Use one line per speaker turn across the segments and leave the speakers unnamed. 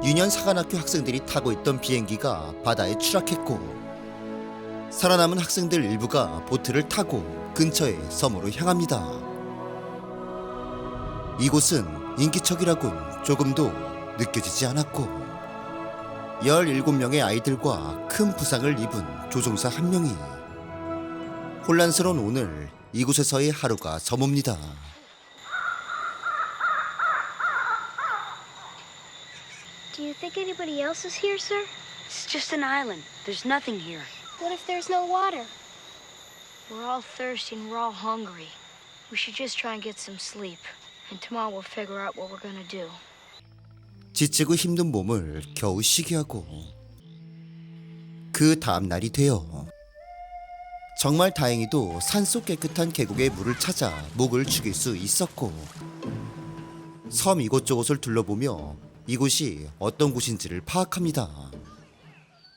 유년 사관학교 학생들이 타고 있던 비행기가 바다에 추락했고 살아남은 학생들 일부가 보트를 타고 근처의 섬으로 향합니다. 이곳은 인기척이라곤 조금도 느껴지지 않았고 17명의 아이들과 큰 부상을 입은 조종사 한 명이 혼란스러운 오늘 이곳에서의 하루가 저뭅니다.
Do you think anybody else is here, sir?
It's just an island. There's nothing here.
What if there's no water?
We're all thirsty and we're all hungry. We should just try and get some sleep. And tomorrow we'll figure out what we're gonna do.
지치고 힘든 몸을 겨우 쉬게 하고 그 다음 날이 되어 정말 다행히도 산속 깨끗한 계곡의 물을 찾아 목을 죽일 수 있었고 섬 이곳저곳을 둘러보며 이곳이 어떤 곳인지를 파악합니다.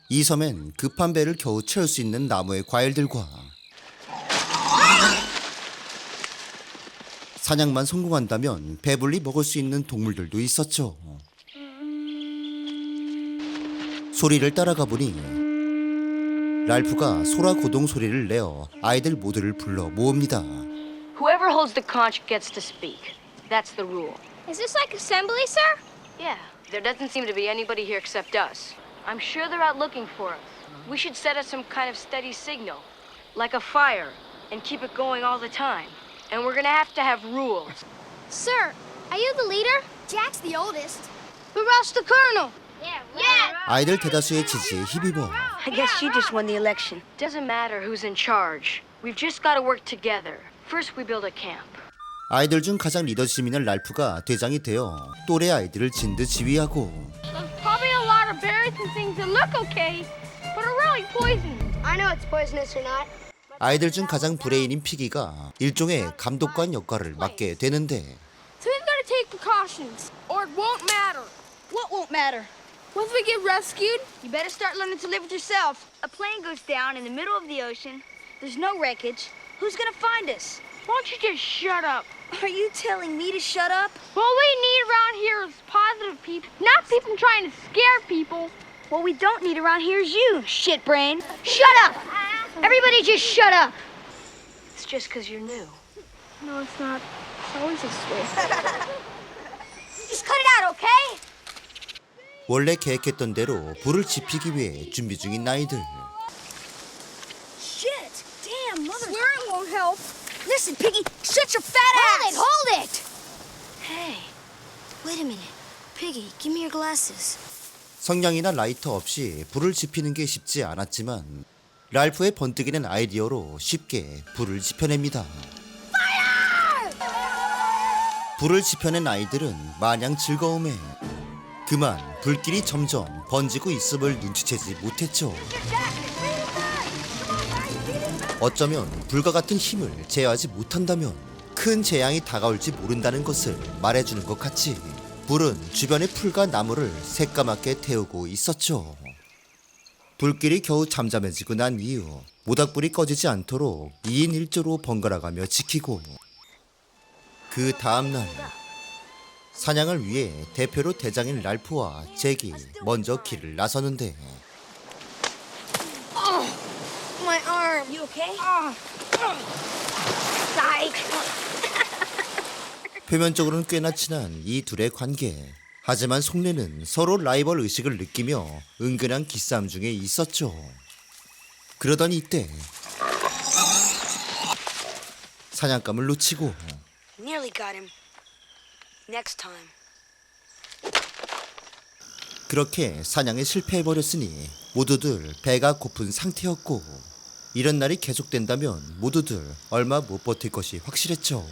이 섬엔 급한 배를 겨우 채울 수 있는 나무의 과일들과 사냥만 성공한다면 배불리 먹을 수 있는 동물들도 있었죠. 소리를 따라가 보니 랄프가 소라 고동 소리를 내어 아이들 모두를 불러 모읍니다.
Whoever holds the conch gets to speak. That's the rule.
Is this like assembly, sir?
Yeah, there doesn't seem to be anybody here except us. I'm sure they're out looking for us. We should set up some kind of steady signal, like a fire, and keep it going all the time. And we're gonna have rules.
Sir, are you the leader? Jack's the oldest.
Who else the colonel?
Yeah.
아이들 대다수의 지지에 힘입어
I guess she just won the election. Doesn't matter who's in charge. We've just got to work together. First, we build a camp.
아이들 중 가장 리더십 있는 랄프가 대장이 되어 또래 아이들을 진드 지휘하고
There's probably a lot of berries and things that look okay, but are really poisonous. I know it's poisonous or not.
아이들 중 가장 브레인인 피기가 일종의 감독관 역할을 맡게 되는데
So we've got to take precautions, or it won't matter.
What won't matter?
Once we get rescued,
You better start learning to live with yourself. A plane goes down in the middle of the ocean. There's no wreckage. Who's gonna find us?
why don't you just shut up?
Are you telling me to shut up?
What we need around here is positive people, not people trying to scare people.
What we don't need around here is you, shit brain. Shut up! Everybody just shut up! It's just because you're new.
No, it's not. It's always this way.
Just cut it out, okay?
원래 계획했던 대로 불을 지피기 위해 준비 중인 아이들.
Shit! Damn, mother...
Swearing won't help.
Listen, Piggy, shut your fat ass!
Hold it!
Hey, wait a minute. Piggy, give me your glasses.
성냥이나 라이터 없이 불을 지피는 게 쉽지 않았지만 랄프의 번뜩이 낸 아이디어로 쉽게 불을 지펴냅니다. 불을 지펴낸 아이들은 마냥 즐거움에 그만 불길이 점점 번지고 있음을 눈치채지 못했죠. 어쩌면 불과 같은 힘을 제어하지 못한다면 큰 재앙이 다가올지 모른다는 것을 말해주는 것 같이 불은 주변의 풀과 나무를 새까맣게 태우고 있었죠. 불길이 겨우 잠잠해지고 난 이후 모닥불이 꺼지지 않도록 2인 1조로 번갈아가며 지키고 그 다음날 사냥을 위해 대표로 대장인 랄프와 잭이 먼저 길을 나서는데
My arm.
You okay?
표면적으로는 꽤나 친한 이 둘의 관계. 하지만 속내는 서로 라이벌 의식을 느끼며 은근한 기싸움 중에 있었죠. 그러던 이때 사냥감을 놓치고
Nearly got him. Next time.
그렇게 사냥에 실패해버렸으니 모두들 배가 고픈 상태였고 이런 날이 계속된다면 모두들 얼마 못 버틸 것이 확실했죠.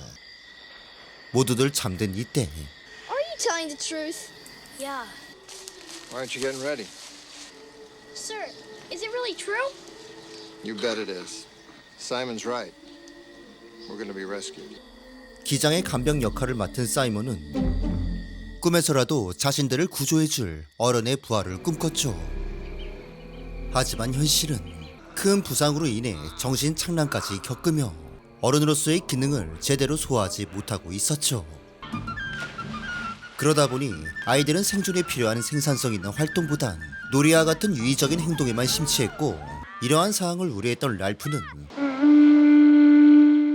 모두들 잠든 이때
Are you telling the truth?
Yeah.
Why aren't you getting ready?
Sir, is it really true?
You bet it is. Simon's right. We're going to be rescued.
기장의 간병 역할을 맡은 사이먼은 꿈에서라도 자신들을 구조해줄 어른의 부활을 꿈꿨죠. 하지만 현실은 큰 부상으로 인해 정신 착란까지 겪으며 어른으로서의 기능을 제대로 소화하지 못하고 있었죠. 그러다 보니 아이들은 생존에 필요한 생산성 있는 활동보단 놀이와 같은 유의적인 행동에만 심취했고, 이러한 상황을 우려했던 랄프는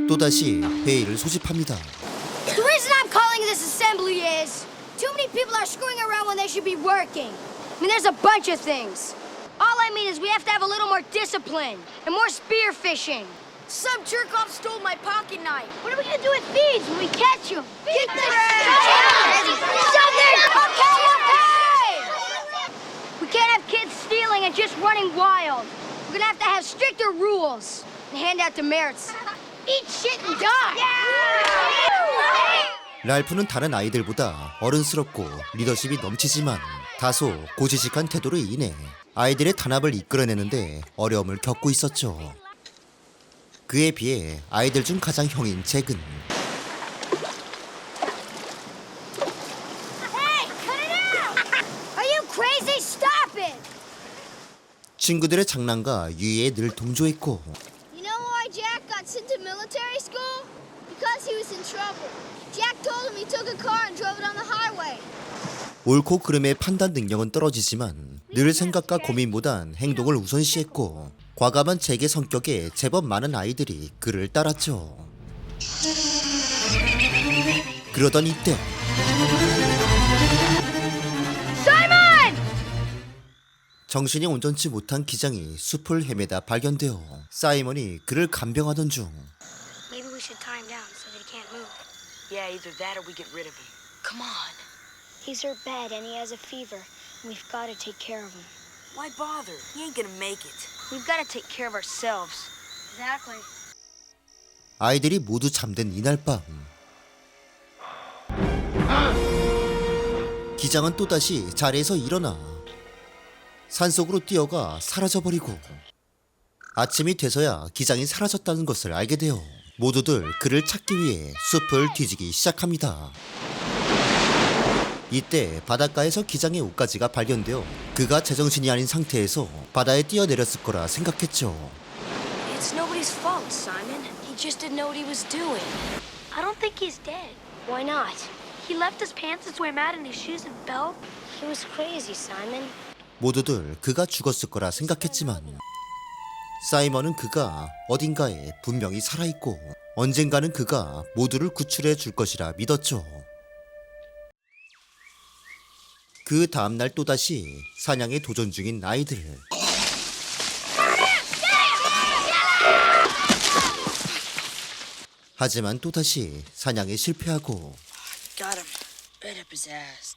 또다시 회의를 소집합니다.
The reason I'm calling this assembly is too many people are screwing around when they should be working. I mean, there's a bunch of things. All I mean is we have to have a little more discipline and more spear fishing. Some jerk-off stole my pocket knife. What are we gonna do with thieves when we catch them? Get the something! Okay! We can't have kids stealing and just running wild. We're gonna have stricter rules and hand out demerits. Eat shit and die!
랄프는 다른 아이들보다 어른스럽고 리더십이 넘치지만 다소 고지식한 태도로 인해 아이들의 단합을 이끌어내는데 어려움을 겪고 있었죠. 그에 비해 아이들 중 가장 형인 잭은
Hey, cut it out! Are you crazy? Stop it!
친구들의 장난과 유희에 늘 동조했고,
You know why Jack got sent to military school? Because he was in trouble. Jack told him he took a car and drove it on the highway.
옳고 그름의 판단 능력은 떨어지지만 늘 생각과 고민보단 행동을 우선시했고, 과감한 잭의 성격에 제법 많은 아이들이 그를 따랐죠. 그러던 이때
Simon!
정신이 온전치 못한 기장이 숲을 헤매다 발견되어 사이먼이 그를 간병하던 중
Maybe we should tie him down so that he can't move.
Yeah, either that or we get rid of him. Come on.
He's hurt bad and he has a fever. We've got to take care of him.
Why bother? He ain't gonna make it.
We've got to take care of ourselves. Exactly.
아이들이 모두 잠든 이날 밤, 기장은 또다시 자리에서 일어나 산속으로 뛰어가 사라져버리고, 아침이 돼서야 기장이 사라졌다는 것을 알게 되어 모두들 그를 찾기 위해 숲을 뒤지기 시작합니다. 이때 바닷가에서 기장의 옷가지가 발견되어 그가 제정신이 아닌 상태에서 바다에 뛰어내렸을 거라 생각했죠.
It's nobody's fault, Simon. He just didn't know what he was doing.
I don't think he's dead. Why not? He left his pants and swam out in his shoes and belt. He was crazy, Simon.
모두들 그가 죽었을 거라 생각했지만 사이먼은 그가 어딘가에 분명히 살아있고 언젠가는 그가 모두를 구출해 줄 것이라 믿었죠. 그 다음날 또다시 사냥에 도전 중인 아이들. 하지만 또다시 사냥에 실패하고
Got him. Right up his ass.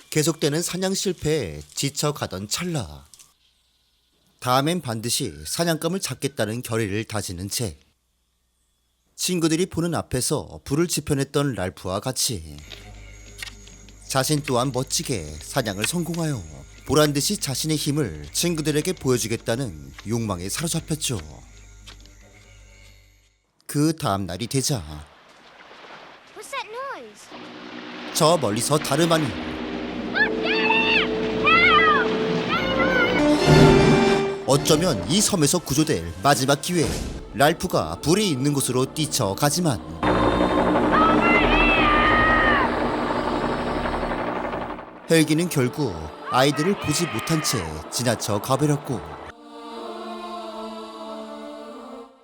계속되는 사냥 실패에 지쳐가던 찰나, 다음엔 반드시 사냥감을 잡겠다는 결의를 다지는 잭. 친구들이 보는 앞에서 불을 지펴냈던 랄프와 같이 자신 또한 멋지게 사냥을 성공하여 보란듯이 자신의 힘을 친구들에게 보여주겠다는 욕망에 사로잡혔죠. 그 다음 날이 되자
What's that noise?
저 멀리서 다름 아닌 어쩌면 이 섬에서 구조될 마지막 기회, 랄프가 불이 있는 곳으로 뛰쳐가지만 헬기는 결국 아이들을 보지 못한 채 지나쳐 가버렸고,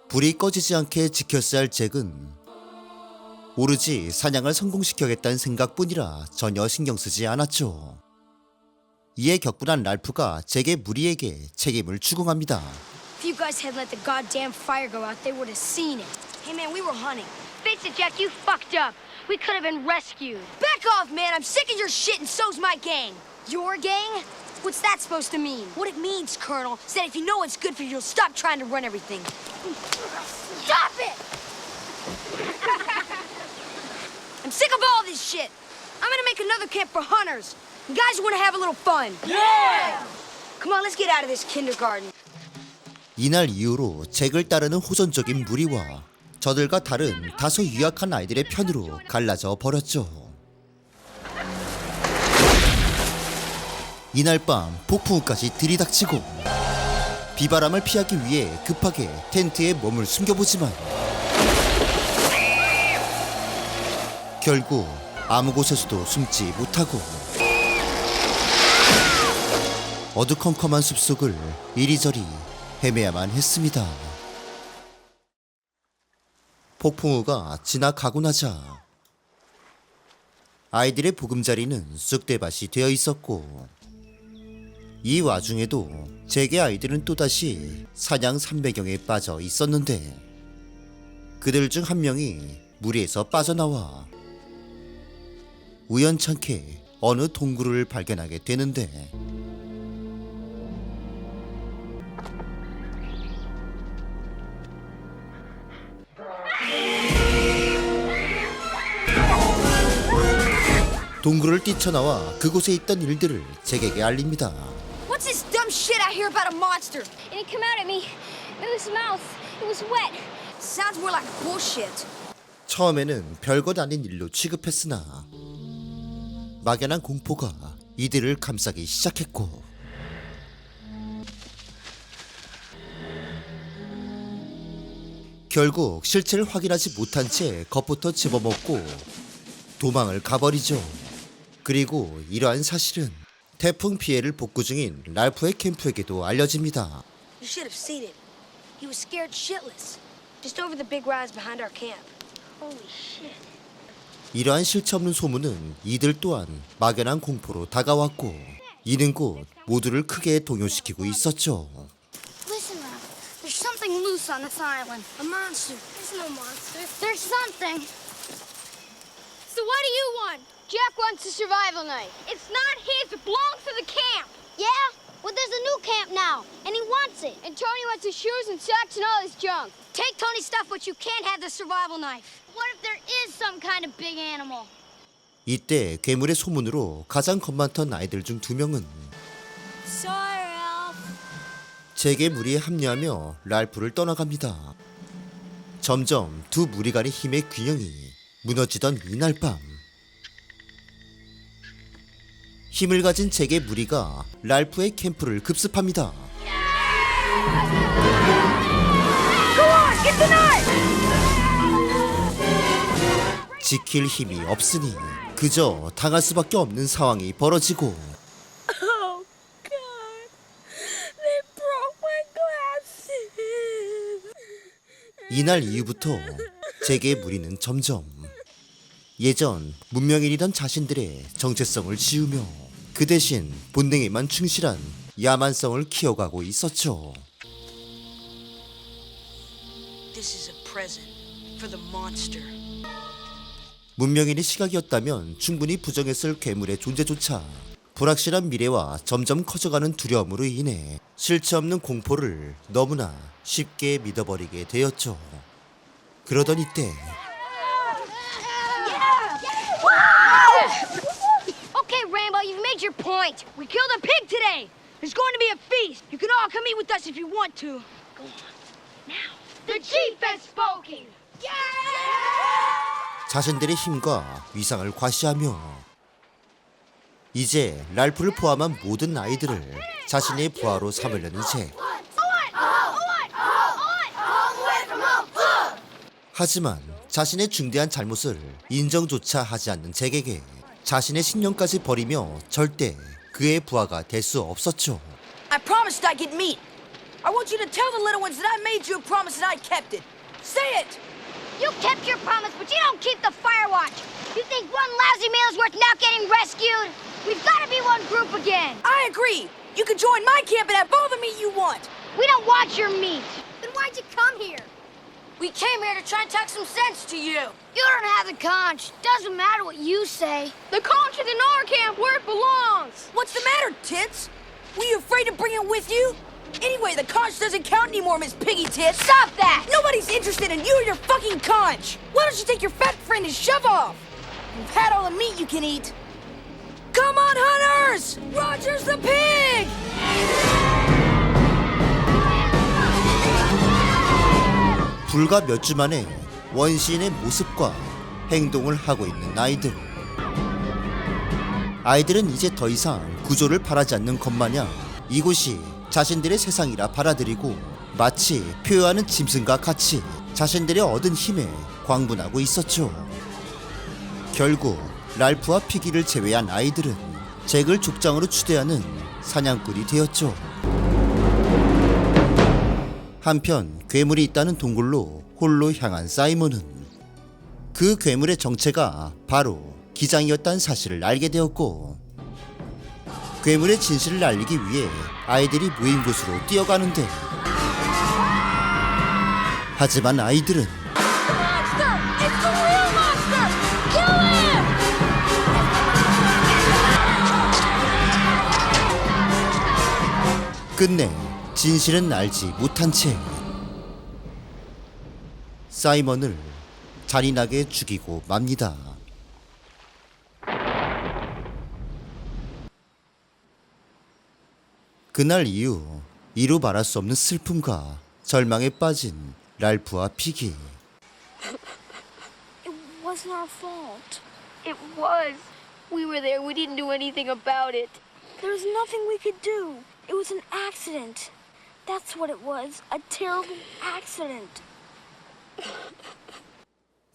불이 꺼지지 않게 지켰어야 할 잭은 오로지 사냥을 성공시켜야겠다는 생각뿐이라 전혀 신경 쓰지 않았죠. 이에 격분한 랄프가 잭의 무리에게 책임을 추궁합니다.
If you guys had let the goddamn fire go out, they would have seen it.
Hey, man, we were hunting.
Face it, Jack, you fucked up. We could have been rescued.
Back off, man. I'm sick of your shit, and so's my gang.
Your gang? What's that supposed to mean?
What it means, Colonel, is that if you know what's good for you, you'll stop trying to run everything.
Stop it!
I'm sick of all this shit. I'm gonna make another camp for hunters. You guys want to have a little fun? Yeah! Come on, let's get out of this kindergarten.
이날 이후로 잭을 따르는 호전적인 무리와 저들과 다른 다소 유약한 아이들의 편으로 갈라져 버렸죠. 이날 밤 폭풍우까지 들이닥치고 비바람을 피하기 위해 급하게 텐트에 몸을 숨겨보지만 결국 아무 곳에서도 숨지 못하고 어두컴컴한 숲속을 이리저리 헤매야만 했습니다. 폭풍우가 지나가고 나자 아이들의 보금자리는 쑥대밭이 되어 있었고, 이 와중에도 제게 아이들은 또다시 사냥 300경에 빠져 있었는데, 그들 중 한 명이 무리에서 빠져나와 우연찮게 어느 동굴을 발견하게 되는데, 동굴을 뛰쳐나와 그곳에 있던 일들을 제게게 알립니다.
What's this dumb shit I hear about a monster? It didn't come out at me. It was mouth. It was wet. Sounds more like bullshit.
처음에는 별것 아닌 일로 취급했으나 막연한 공포가 이들을 감싸기 시작했고, 결국 실체를 확인하지 못한 채 겁부터 집어먹고 도망을 가버리죠. 그리고 이러한 사실은 태풍 피해를 복구 중인 랄프의 캠프에게도 알려집니다.
You should have seen it. He was scared shitless. Just over the big rise behind our camp. Holy shit.
이러한 실체 없는 소문은 이들 또한 막연한 공포로 다가왔고, 이는 곧 모두를 크게 동요시키고 있었죠.
Listen, Ralph. There's something loose on this island. A monster. There's no monster. There's something. So what do you want? Jack wants a survival knife. It's not his. It belongs to the camp. Yeah? Well, there's a new camp now, and he wants it. And Tony wants his shoes and socks and all his junk. Take Tony's stuff, but you can't have the survival knife. What if there is some kind of big animal?
이때 괴물의 소문으로 가장 겁많던 아이들 중 2명은
Sorry, Ralph.
제게 무리에 합류하며 랄프를 떠나갑니다. 점점 두 무리 간의 힘의 균형이 무너지던 이날 밤, 힘을 가진 제게 무리가 랄프의 캠프를 급습합니다. 지킬 힘이 없으니 그저 당할 수밖에 없는 상황이 벌어지고,
Oh, God. They broke my glasses.
이날 이후부터 제게 무리는 점점 예전 문명인이던 자신들의 정체성을 지우며 그 대신 본능에만 충실한 야만성을 키워가고 있었죠.
This is a present for the monster.
문명인의 시각이었다면 충분히 부정했을 괴물의 존재조차 불확실한 미래와 점점 커져가는 두려움으로 인해 실체 없는 공포를 너무나 쉽게 믿어버리게 되었죠. 그러던 이때
Okay, Rainbow, you've made your point. We killed a pig today. There's going to be a feast. You can all come eat with us if you want to. Go on. Now. The chief has spoken.
자신들의 힘과 위상을 과시하며 이제 랄프를 포함한 모든 아이들을 자신의 부하로 삼으려는 제. 하지만 자신의 중대한 잘못을 인정조차 하지 않는 잭에게 자신의 신념까지 버리며 절대 그의 부하가 될 수 없었죠.
I promised I'd get meat. I want you to tell the little ones that I made you a promise and I kept it. Say it!
You kept your promise, but you don't keep the fire watch. You think one lousy meal is worth not getting rescued? We've got to be one group again.
I agree. You can join my camp and have all the meat you want.
We don't want your meat. Then why'd you come here? We came here to try and talk some sense to you. You don't have the conch. Doesn't matter what you say. The conch is in our camp where it belongs.
What's the matter, Tits? Were you afraid to bring it with you? Anyway, the conch doesn't count anymore, Miss Piggy Tits.
Stop that!
Nobody's interested in you or your fucking conch. Why don't you take your fat friend and shove off? You've had all the meat you can eat. Come on, hunters! Roger's the pig!
불과 몇 주 만에 원시인의 모습과 행동을 하고 있는 아이들. 아이들은 이제 더 이상 구조를 바라지 않는 것 마냥 이곳이 자신들의 세상이라 받아들이고 마치 표현하는 짐승과 같이 자신들의 얻은 힘에 광분하고 있었죠. 결국 랄프와 피기를 제외한 아이들은 잭을 족장으로 추대하는 사냥꾼이 되었죠. 한편 괴물이 있다는 동굴로 홀로 향한 사이먼은 그 괴물의 정체가 바로 기장이었다는 사실을 알게 되었고, 괴물의 진실을 알리기 위해 아이들이 모인 곳으로 뛰어가는데, 하지만 아이들은
Monster! It's the real monster! Kill him!
끝내 진실은 알지 못한 채 사이먼을 잔인하게 죽이고 맙니다. 그날 이후 이루 말할 수 없는 슬픔과 절망에 빠진 랄프와 피기.
It wasn't our fault.
It was. We were there. We didn't do anything about it.
There was nothing we could do. It was an accident. That's what it was. A terrible accident.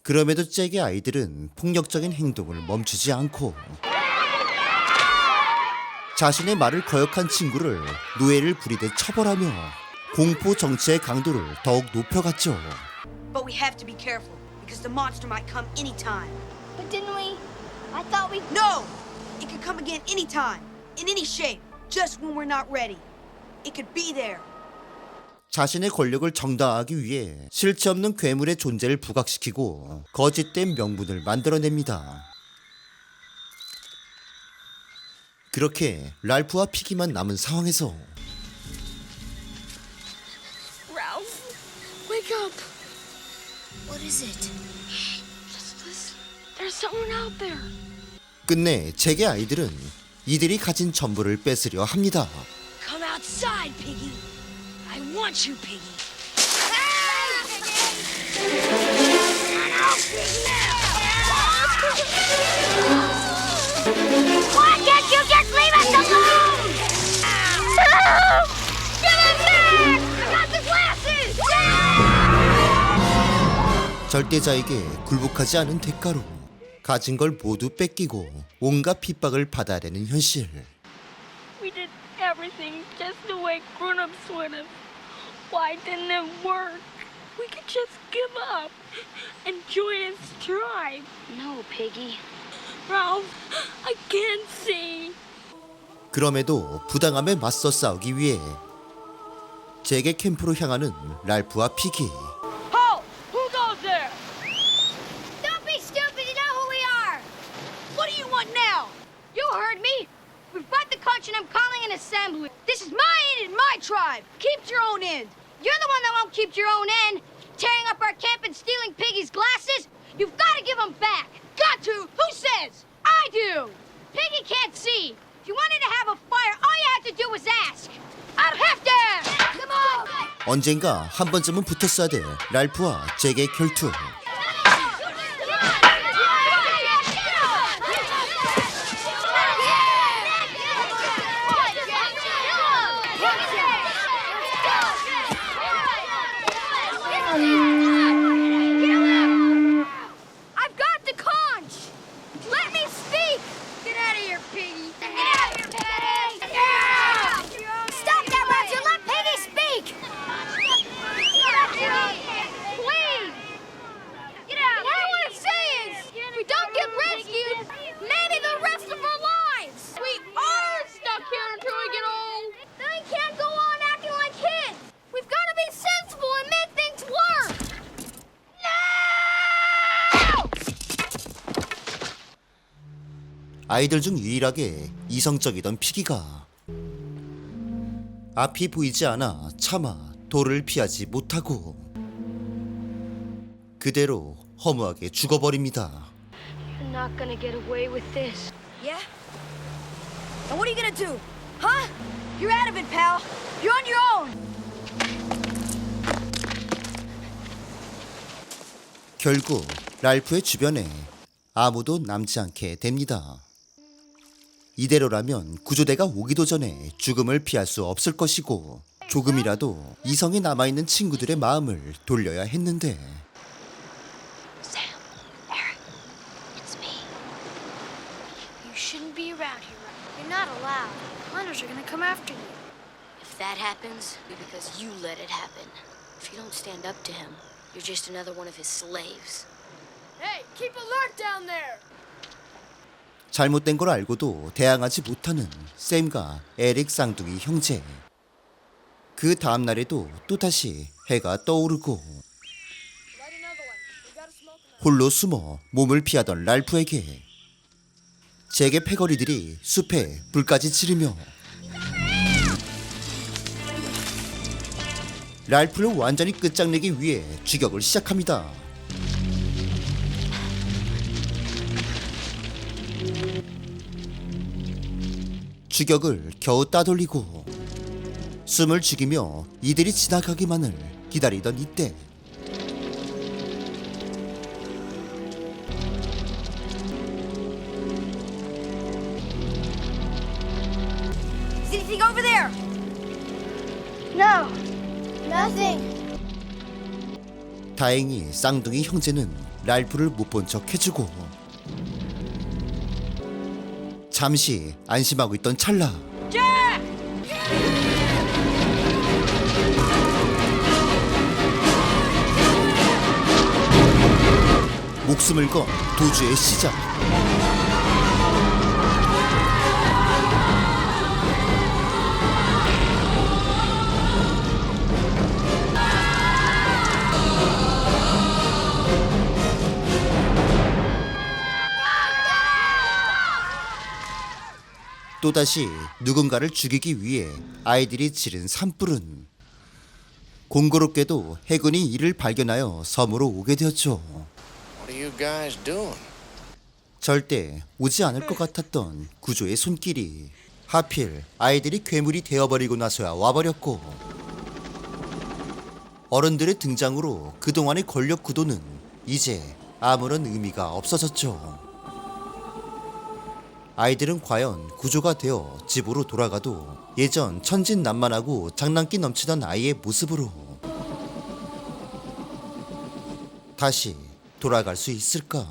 그럼에도 잭의 아이들은 폭력적인 행동을 멈추지 않고 자신의 말을 거역한 친구를 노예를 부리듯 처벌하며 공포 정치의 강도를 더욱 높여갔죠.
But we have to be careful, because the monster might come anytime.
But didn't we? I thought we...
No! It could come again anytime, in any shape, just when we're not ready. It could be there.
자신의 권력을 정당화하기 위해 실체 없는 괴물의 존재를 부각시키고 거짓된 명분을 만들어냅니다. 그렇게 랄프와 피기만 남은 상황에서
Ralph, wake up. What is it?
Just listen. There's someone out there.
끝내 잭의 아이들은 이들이 가진 전부를 뺏으려 합니다.
Come outside, Piggy. I want you, Piggy.
Why can't you just leave us alone? Give it back! I got the glasses!
절대자에게 굴복하지 않은 대가로 가진 걸 모두 뺏기고 온갖 핍박을 받아야 되는 현실.
We did everything just the way grown-ups would have. Why didn't it work? We could just give up and join his tribe. No, Piggy. Ralph, I can't see.
그럼에도 부당함에 맞서 싸우기 위해 잭의 캠프로 향하는 랄프와 피기.
Halt! Who goes there?
Don't be stupid, you know who we are!
What do you want now?
You heard me! We've bought the country and I'm calling an assembly.
This is my end and my tribe. Keep your own end.
You're the one that won't keep your own end! Tearing up our camp and stealing Piggy's glasses! You've got to give them back!
Got to? Who says?
I do! Piggy can't see! If you wanted to have a fire, all you had to do was ask! I'd have to! Come on!
언젠가 한 번쯤은 붙었어야 될 랄프와 잭의 결투.
I've got the conch! Let me speak! Get out of here, Piggy! Get out of here, Piggy! Yeah! Stop that, Roger! Let Piggy speak! Please! Get out! You know what I'm saying? If we don't get rescued, maybe the rest of our lives! We are stuck here until we get old! Then we can't go on acting like kids! We've got to be sensible and make things work!
아이들 중 유일하게 이성적이던 피기가 앞이 보이지 않아 차마 돌을 피하지 못하고 그대로 허무하게 죽어버립니다.
You're not gonna get away with this.
Yeah? And what are you gonna do? Huh? You're out of it, pal. You're on your own.
결국 랄프의 주변에 아무도 남지 않게 됩니다. 이대로라면 구조대가 오기도 전에 죽음을 피할 수 없을 것이고 조금이라도 이성이 남아있는 친구들의 마음을 돌려야 했는데
Sam, Eric, it's me. that aloud. Hunters are gonna come after you.
If that happens, it'll be because you let it happen. If you don't stand up to him, you're just another one of his slaves.
Hey, keep alert down there!
잘못된 걸 알고도 대항하지 못하는 샘과 에릭 쌍둥이 형제. 그 다음 날에도 또다시 해가 떠오르고 홀로 숨어 몸을 피하던 랄프에게 제게 패거리들이 숲에 불까지 지르며 랄프를 완전히 끝장내기 위해 추격을 시작합니다. 추격을 겨우 따돌리고 숨을 죽이며 이들이 지나가기만을 기다리던 이때
Is anything over there?
No, nothing.
다행히 쌍둥이 형제는 랄프를 못 본 척 해주고 잠시 안심하고 있던 찰나 목숨을 건 도주의 시작. 또다시 누군가를 죽이기 위해 아이들이 지른 산불은 공교롭게도 해군이 이를 발견하여 섬으로 오게 되었죠.
What are you guys doing?
절대 오지 않을 것 같았던 구조의 손길이 하필 아이들이 괴물이 되어버리고 나서야 와버렸고 어른들의 등장으로 그동안의 권력 구도는 이제 아무런 의미가 없어졌죠. 아이들은 과연 구조가 되어 집으로 돌아가도 예전 천진난만하고 장난기 넘치던 아이의 모습으로 다시 돌아갈 수 있을까?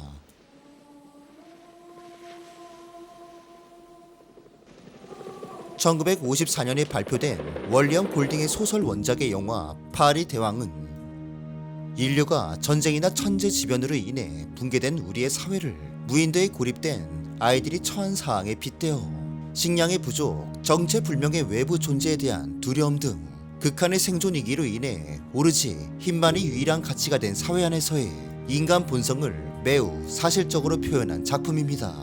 (1954년에) 발표된 월리엄 골딩의 소설 원작의 영화 파리 대왕은 인류가 전쟁이나 천재지변으로 인해 붕괴된 우리의 사회를 무인도에 고립된 아이들이 처한 사항에 빗대어 식량의 부족, 정체불명의 외부 존재에 대한 두려움 등 극한의 생존 위기로 인해 오로지 힘만이 유일한 가치가 된 사회 안에서의 인간 본성을 매우 사실적으로 표현한 작품입니다.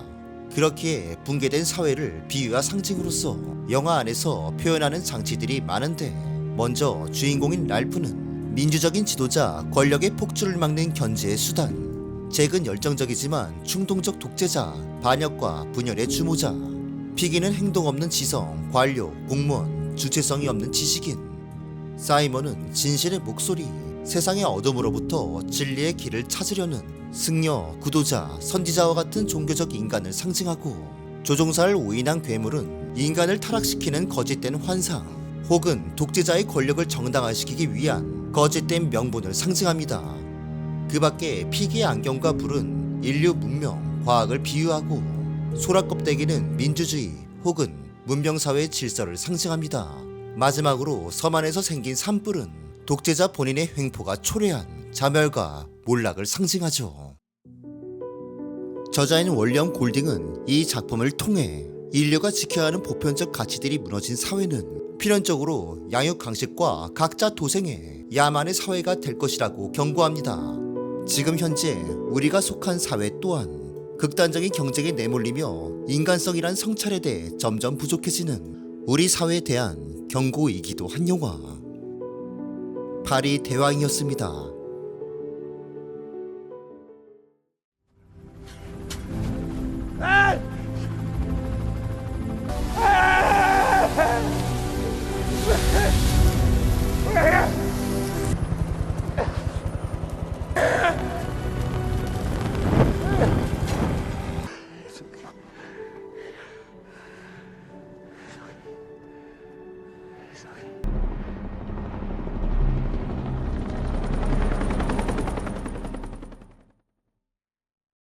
그렇기에 붕괴된 사회를 비유와 상징으로서 영화 안에서 표현하는 장치들이 많은데 먼저 주인공인 랄프는 민주적인 지도자 권력의 폭주를 막는 견제의 수단, 잭은 열정적이지만 충동적 독재자, 반역과 분열의 주모자, 피기는 행동 없는 지성, 관료, 공무원, 주체성이 없는 지식인, 사이먼은 진실의 목소리, 세상의 어둠으로부터 진리의 길을 찾으려는 승려, 구도자, 선지자와 같은 종교적 인간을 상징하고 조종사를 오인한 괴물은 인간을 타락시키는 거짓된 환상 혹은 독재자의 권력을 정당화시키기 위한 거짓된 명분을 상징합니다. 그 밖에 피기의 안경과 불은 인류 문명, 과학을 비유하고 소라껍데기는 민주주의 혹은 문명사회의 질서를 상징합니다. 마지막으로 섬 안에서 생긴 산불은 독재자 본인의 횡포가 초래한 자멸과 몰락을 상징하죠. 저자인 월리엄 골딩은 이 작품을 통해 인류가 지켜야 하는 보편적 가치들이 무너진 사회는 필연적으로 양육강식과 각자 도생의 야만의 사회가 될 것이라고 경고합니다. 지금 현재 우리가 속한 사회 또한 극단적인 경쟁에 내몰리며 인간성이란 성찰에 대해 점점 부족해지는 우리 사회에 대한 경고이기도 한 영화 파리 대왕이었습니다.